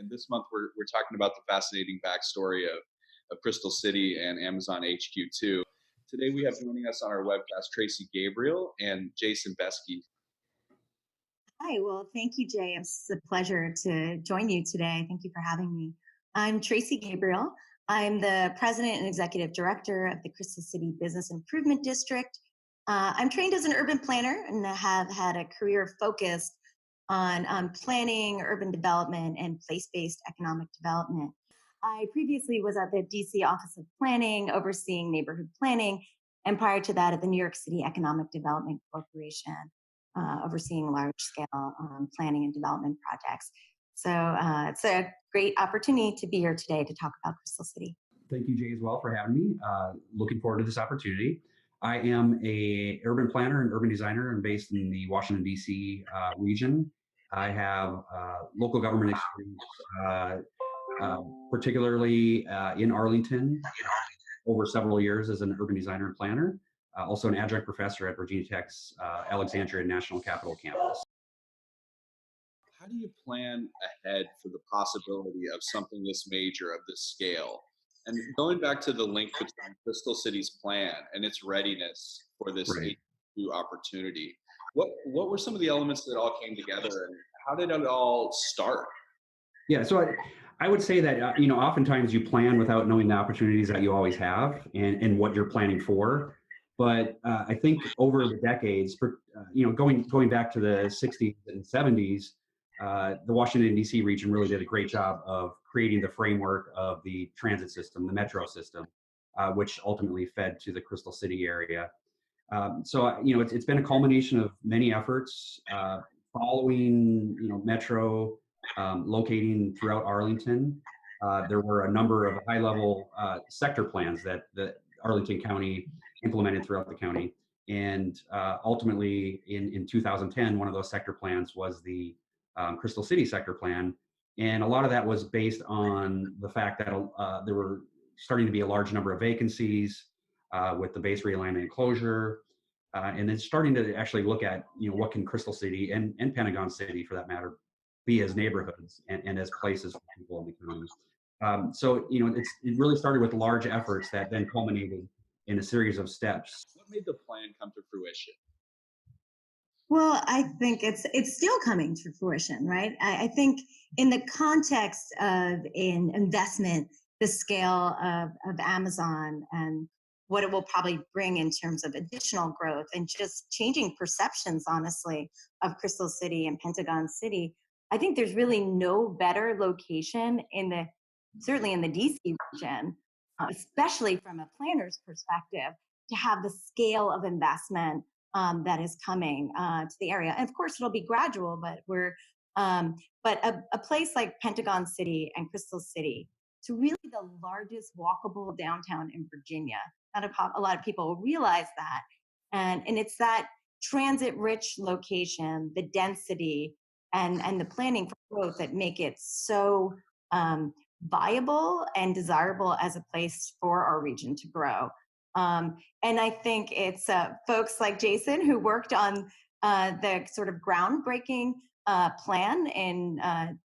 And this month we're talking about the fascinating backstory of Crystal City and Amazon HQ2. Today we have joining us on our webcast Tracy Gabriel and Jason Beske. Hi, well, thank you, Jay. It's a pleasure to join you today. Thank you for having me. I'm Tracy Gabriel. I'm the president and executive director of the Crystal City Business Improvement District. I'm trained as an urban planner and have had a career focused on planning, urban development, and place-based economic development. I previously was at the DC Office of Planning, overseeing neighborhood planning, and prior to that at the New York City Economic Development Corporation, overseeing large-scale planning and development projects. So it's a great opportunity to be here today to talk about Crystal City. Thank you, Jay, as well, for having me. Looking forward to this opportunity. I am a urban planner and urban designer and based in the Washington, D.C. Region. I have local government experience, particularly in Arlington, over several years as an urban designer and planner. Also an adjunct professor at Virginia Tech's Alexandria National Capital Campus. How do you plan ahead for the possibility of something this major, of this scale? And going back to the link between Crystal City's plan and its readiness for this Right. HQ opportunity, what were some of the elements that all came together, and how did it all start? Yeah, so I would say that, oftentimes you plan without knowing the opportunities that you always have and what you're planning for. But I think over the decades, going back to the 60s and 70s, the Washington, D.C. region really did a great job of creating the framework of the transit system, the metro system, which ultimately fed to the Crystal City area. It's been a culmination of many efforts following, metro locating throughout Arlington. There were a number of high-level sector plans that Arlington County implemented throughout the county. And ultimately, in 2010, one of those sector plans was the Crystal City sector plan. And a lot of that was based on the fact that there were starting to be a large number of vacancies with the base realignment and closure. And then starting to actually look at, what can Crystal City and Pentagon City, for that matter, be as neighborhoods and as places for people in the county. It really started with large efforts that then culminated in a series of steps. What made the plan come to fruition? Well, I think it's still coming to fruition, right? I think in the context of an investment, the scale of Amazon and what it will probably bring in terms of additional growth and just changing perceptions, honestly, of Crystal City and Pentagon City, I think there's really no better location certainly in the DC region, especially from a planner's perspective, to have the scale of investment that is coming to the area. And of course, it'll be gradual, but a place like Pentagon City and Crystal City, it's really the largest walkable downtown in Virginia. Not a lot of people realize that. And it's that transit-rich location, the density, and the planning for growth that make it so viable and desirable as a place for our region to grow. And I think it's folks like Jason who worked on the sort of groundbreaking plan in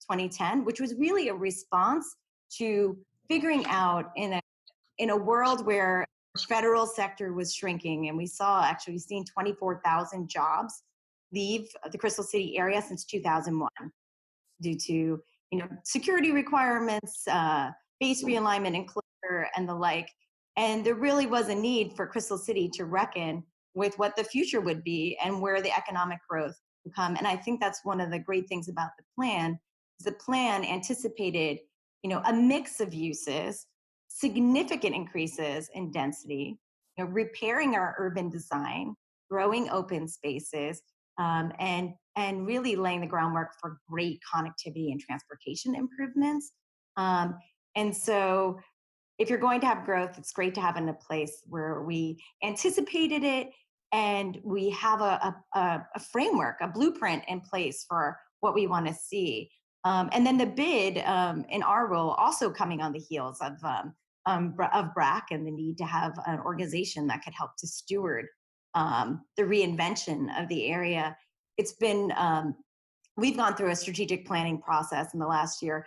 2010, which was really a response to figuring out in a world where the federal sector was shrinking, and we've seen 24,000 jobs leave the Crystal City area since 2001 due to security requirements, base realignment and closure, and the like. And there really was a need for Crystal City to reckon with what the future would be and where the economic growth would come. And I think that's one of the great things about the plan. Is the plan anticipated, a mix of uses, significant increases in density, repairing our urban design, growing open spaces, and really laying the groundwork for great connectivity and transportation improvements. And so if you're going to have growth, it's great to have in a place where we anticipated it and we have a framework, a blueprint in place for what we want to see. And then the bid in our role also coming on the heels of BRAC and the need to have an organization that could help to steward the reinvention of the area. It's been we've gone through a strategic planning process in the last year,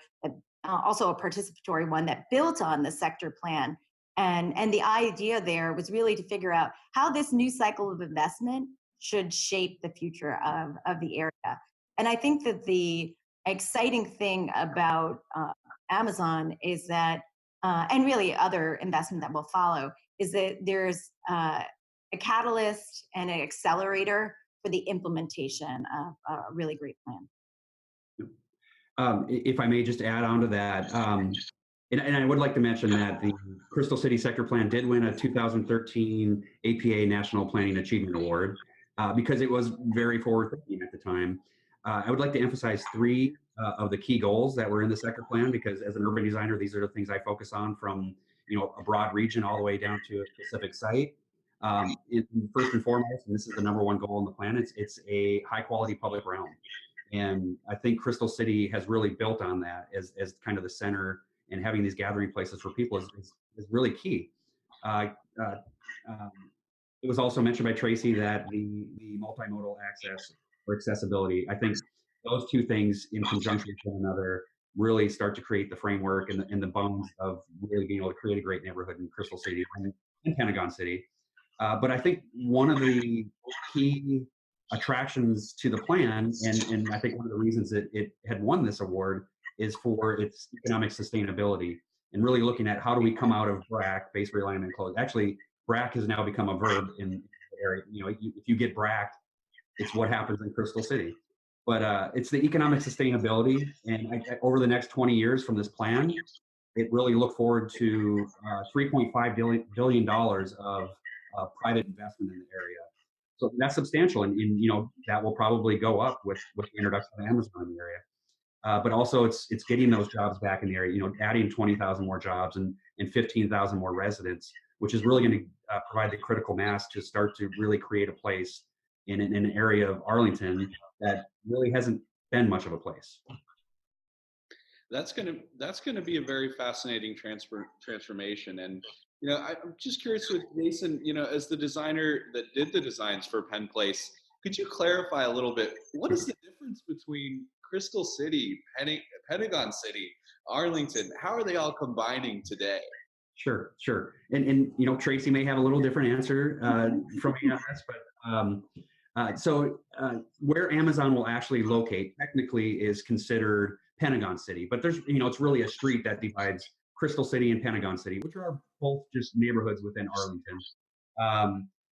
also a participatory one that built on the sector plan. And the idea there was really to figure out how this new cycle of investment should shape the future of the area. And I think that the exciting thing about Amazon is that, and really other investment that will follow, is that there's a catalyst and an accelerator for the implementation of a really great plan. If I may just add on to that, and I would like to mention that the Crystal City Sector Plan did win a 2013 APA National Planning Achievement Award because it was very forward-thinking at the time. I would like to emphasize three of the key goals that were in the sector plan, because as an urban designer, these are the things I focus on, from a broad region all the way down to a specific site. First and foremost, and this is the number one goal in the plan, it's a high-quality public realm. And I think Crystal City has really built on that as kind of the center, and having these gathering places for people is really key. It was also mentioned by Tracy that the multimodal access or accessibility, I think those two things in conjunction with one another really start to create the framework and the bones of really being able to create a great neighborhood in Crystal City and Pentagon City. But I think one of the key attractions to the plan, and I think one of the reasons that it had won this award, is for its economic sustainability, and really looking at how do we come out of BRAC, base realignment close. Actually, BRAC has now become a verb in the area. If you get BRAC, it's what happens in Crystal City. But it's the economic sustainability, and over the next 20 years from this plan, it really look forward to $3.5 billion of private investment in the area. So that's substantial, and that will probably go up with the introduction of Amazon in the area. But also it's getting those jobs back in the area, adding 20,000 more jobs and 15,000 more residents, which is really going to provide the critical mass to start to really create a place in an area of Arlington that really hasn't been much of a place. That's gonna be a very fascinating transformation. And I'm just curious with Mason, as the designer that did the designs for Penn Place, could you clarify a little bit, what is the difference between Crystal City, Pentagon City, Arlington? How are they all combining today? Sure. And Tracy may have a little different answer from me on this, but so where Amazon will actually locate technically is considered Pentagon City, but there's, it's really a street that divides Crystal City and Pentagon City, which are both just neighborhoods within Arlington.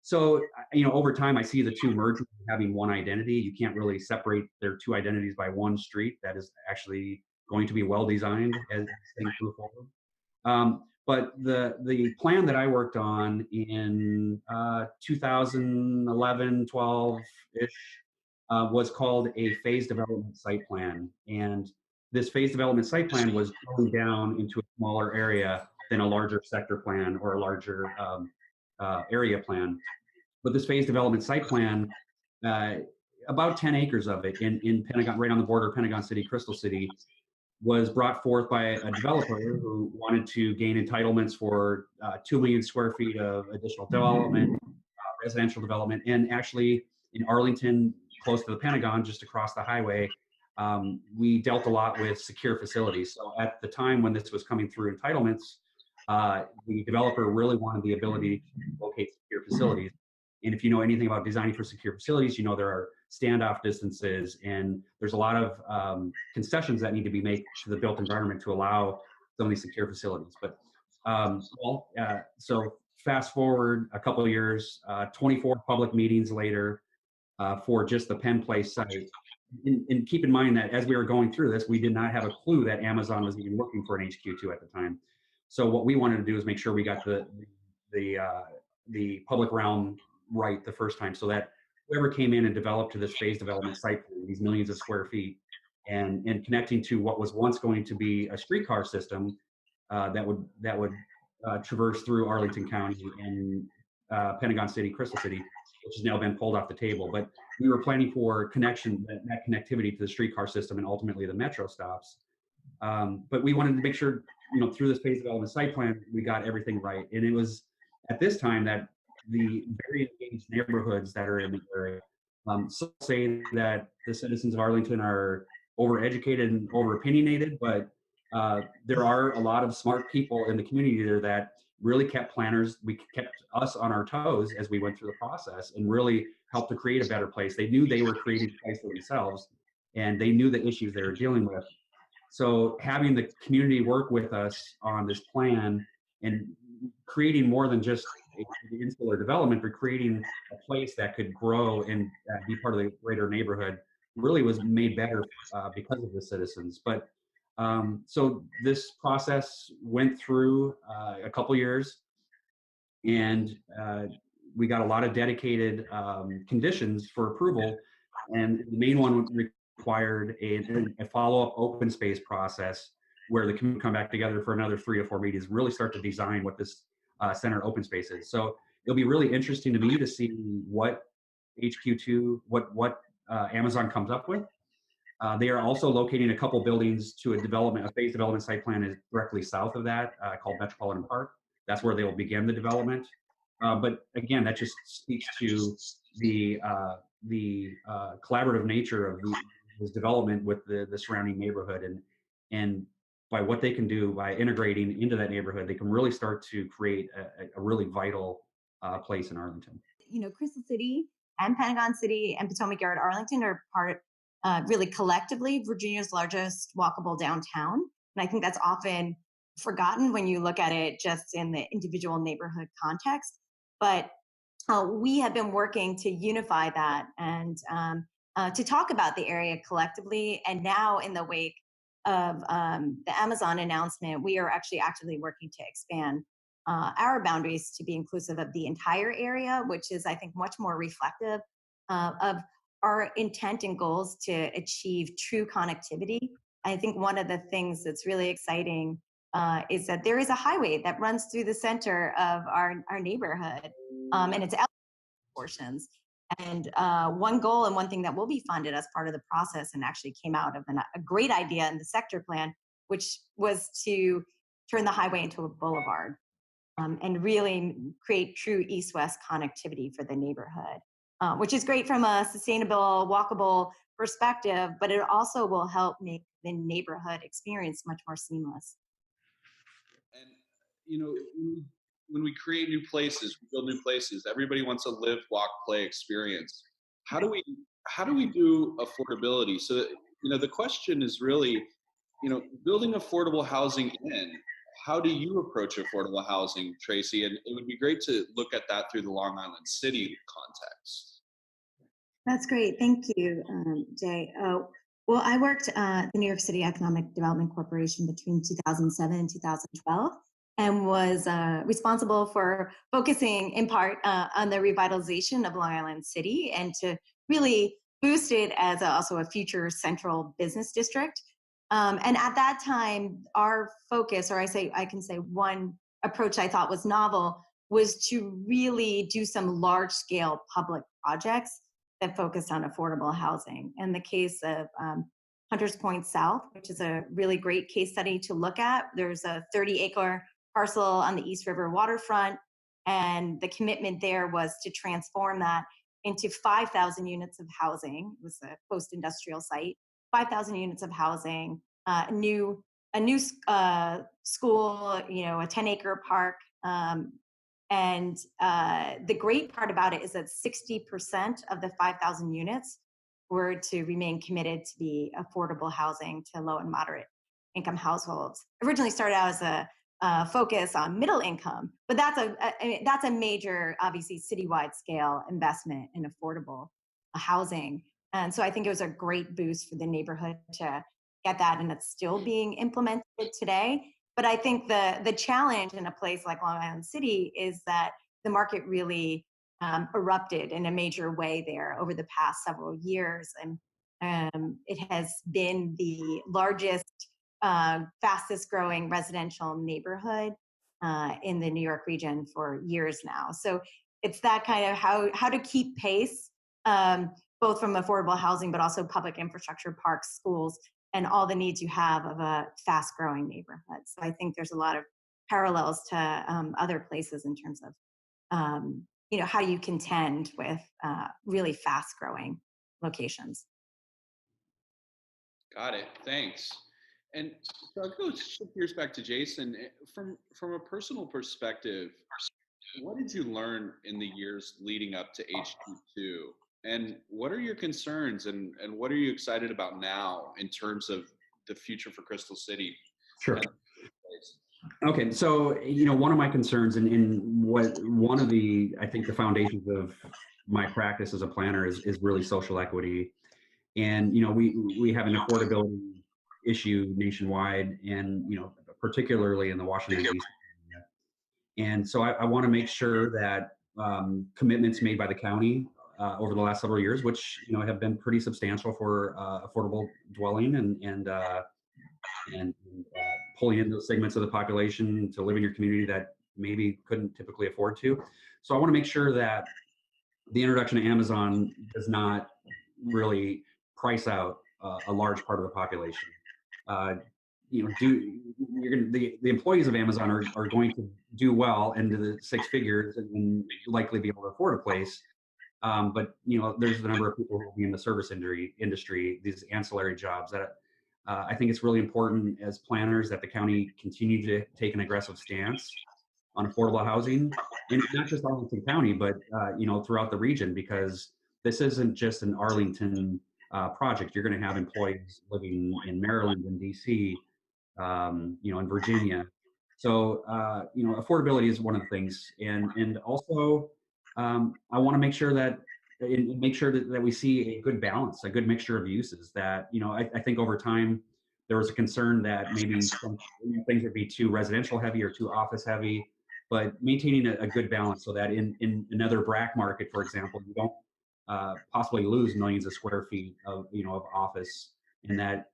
So, over time, I see the two merging, having one identity. You can't really separate their two identities by one street. That is actually going to be well designed as things move forward. But the plan that I worked on in 2011, 12-ish was called a phase development site plan. And this phase development site plan was going down into a smaller area than a larger sector plan or a larger area plan. But this phase development site plan, about 10 acres of it in Pentagon, right on the border of Pentagon City, Crystal City, was brought forth by a developer who wanted to gain entitlements for 2 million square feet of additional development, residential development, and actually in Arlington, close to the Pentagon, just across the highway, we dealt a lot with secure facilities. So at the time when this was coming through entitlements, the developer really wanted the ability to locate secure facilities. And if you know anything about designing for secure facilities, there are standoff distances, and there's a lot of concessions that need to be made to the built environment to allow some of these secure facilities. But so fast forward a couple of years, 24 public meetings later for just the Penn Place site. And keep in mind that as we were going through this, we did not have a clue that Amazon was even looking for an HQ2 at the time. So what we wanted to do is make sure we got the public realm right the first time, so that whoever came in and developed to this phase development site plan, these millions of square feet, and connecting to what was once going to be a streetcar system that would traverse through Arlington County and Pentagon City, Crystal City, which has now been pulled off the table. But we were planning for that connectivity to the streetcar system and ultimately the metro stops. But we wanted to make sure, through this phase development site plan, we got everything right. And it was at this time that the very engaged neighborhoods that are in the area Some say that the citizens of Arlington are overeducated and over opinionated, but there are a lot of smart people in the community there that really kept planners. We kept us on our toes as we went through the process and really helped to create a better place. They knew they were creating a place for themselves, and they knew the issues they were dealing with. So having the community work with us on this plan and creating more than just insular development, but creating a place that could grow and be part of the greater neighborhood really was made better because of the citizens. But so this process went through a couple years, and we got a lot of dedicated conditions for approval. And the main one required a follow-up open space process where the community come back together for another 3 to 4 meetings, really start to design what this center open space is. So it'll be really interesting to me to see what HQ2, what Amazon comes up with. They are also locating a couple buildings to a phase development site plan is directly south of that called Metropolitan Park. That's where they will begin the development. But again, that just speaks to the collaborative nature of this development with the surrounding neighborhood, and by what they can do by integrating into that neighborhood, they can really start to create a really vital place in Arlington. Crystal City and Pentagon City and Potomac Yard, Arlington are part, really collectively, Virginia's largest walkable downtown. And I think that's often forgotten when you look at it just in the individual neighborhood context. But we have been working to unify that and to talk about the area collectively. And now, in the wake of the Amazon announcement, we are actually actively working to expand our boundaries to be inclusive of the entire area, which is, I think, much more reflective of our intent and goals to achieve true connectivity. I think one of the things that's really exciting is that there is a highway that runs through the center of our neighborhood, and it's portions. And one goal and one thing that will be funded as part of the process and actually came out of a great idea in the sector plan, which was to turn the highway into a boulevard and really create true east-west connectivity for the neighborhood, which is great from a sustainable, walkable perspective, but it also will help make the neighborhood experience much more seamless. And when we create new places, we build new places. Everybody wants a live, walk, play experience. How do we do affordability? So that, the question is really, building affordable housing in. How do you approach affordable housing, Tracy? And it would be great to look at that through the Long Island City context. That's great. Thank you, Jay. Well, I worked at the New York City Economic Development Corporation between 2007 and 2012 and was responsible for focusing in part on the revitalization of Long Island City and to really boost it as also a future central business district. And at that time, our focus, or I can say one approach I thought was novel, was to really do some large scale public projects that focused on affordable housing. In the case of Hunters Point South, which is a really great case study to look at, there's a 30-acre parcel on the East River waterfront, and the commitment there was to transform that into 5,000 units of housing. It was a post-industrial site, 5,000 units of housing, a new school, a 10-acre park. And the great part about it is that 60% of the 5,000 units were to remain committed to be affordable housing to low and moderate income households. Originally started out as a focus on middle income, but that's a major, obviously, citywide scale investment in affordable housing. And so I think it was a great boost for the neighborhood to get that, and it's still being implemented today. But I think the challenge in a place like Long Island City is that the market really erupted in a major way there over the past several years. And it has been the largest, fastest growing residential neighborhood in the New York region for years now. So it's that kind of how to keep pace, both from affordable housing, but also public infrastructure, parks, schools, and all the needs you have of a fast growing neighborhood. So I think there's a lot of parallels to other places in terms of how you contend with really fast growing locations. Got it. Thanks. And so I'll go shift gears back to Jason. From a personal perspective, what did you learn in the years leading up to HQ2? And what are your concerns and what are you excited about now in terms of the future for Crystal City? Sure. And Okay, so one of my concerns, and what one of the I think the foundations of my practice as a planner is really social equity, and we have an affordability issue nationwide, and particularly in the Washington D.C. area. And so I want to make sure that commitments made by the county over the last several years, which have been pretty substantial for affordable dwelling and pulling in those segments of the population to live in your community that maybe couldn't typically afford to. So I want to make sure that the introduction of Amazon does not really price out a large part of the population. The employees of Amazon are going to do well into the six figures and likely be able to afford a place. But there's the number of people who will be in the service industry, these ancillary jobs that I think it's really important as planners that the county continue to take an aggressive stance on affordable housing, and not just Arlington County, but throughout the region, because this isn't just an Arlington project. You're going to have employees living in Maryland and DC, in Virginia. So affordability is one of the things, and also I want to make sure that that we see a good balance, a good mixture of uses. That I think over time there was a concern that maybe some things would be too residential heavy or too office heavy, but maintaining a good balance so that in another BRAC market, for example, you don't possibly lose millions of square feet of office, and that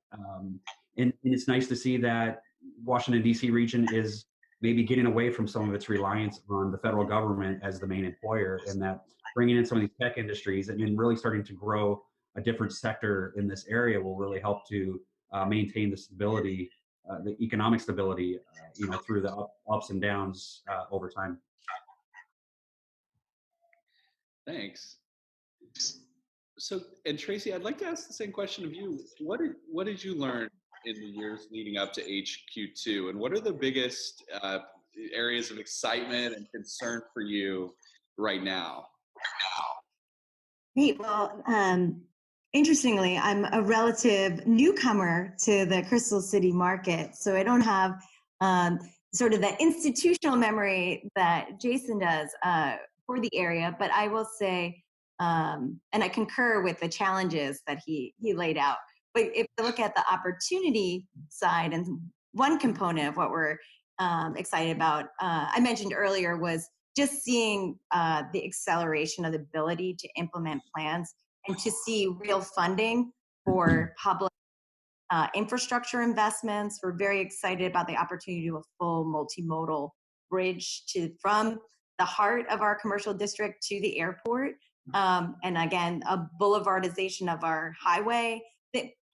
and it's nice to see that Washington D.C. region is maybe getting away from some of its reliance on the federal government as the main employer, and that bringing in some of these tech industries and then really starting to grow a different sector in this area will really help to maintain the stability, the economic stability, through the ups and downs over time. thanks. So, and Tracy, I'd like to ask the same question of you. What did you learn in the years leading up to HQ2, and what are the biggest areas of excitement and concern for you right now? Great. Well, interestingly, I'm a relative newcomer to the Crystal City market, so I don't have sort of that institutional memory that Jason does for the area. But I will say, and I concur with the challenges that he laid out. But if you look at the opportunity side, and one component of what we're excited about, I mentioned earlier, was just seeing the acceleration of the ability to implement plans and to see real funding for public infrastructure investments. We're very excited about the opportunity to do a full multimodal bridge from the heart of our commercial district to the airport. And again, a boulevardization of our highway.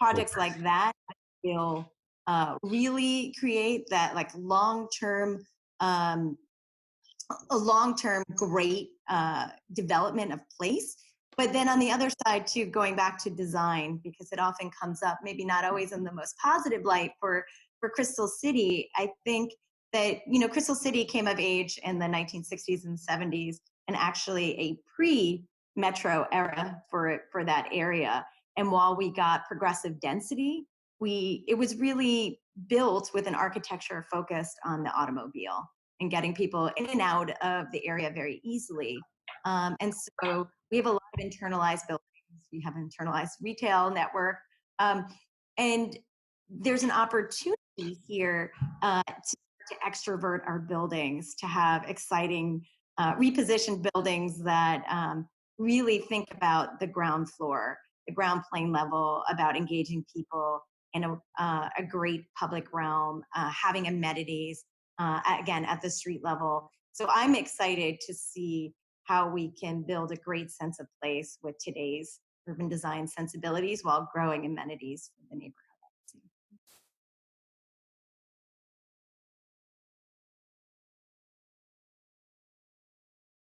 Projects like that will really create that long-term great development of place. But then on the other side too, going back to design, because it often comes up, maybe not always in the most positive light for Crystal City. I think that Crystal City came of age in the 1960s and 70s, and actually a pre-metro era for that area. And while we got progressive density, it was really built with an architecture focused on the automobile and getting people in and out of the area very easily. And so we have a lot of internalized buildings. We have an internalized retail network. And there's an opportunity here to extrovert our buildings, to have exciting repositioned buildings that really think about the ground floor, the ground plane level, about engaging people in a great public realm, having amenities, again, at the street level. So I'm excited to see how we can build a great sense of place with today's urban design sensibilities while growing amenities for the neighborhood.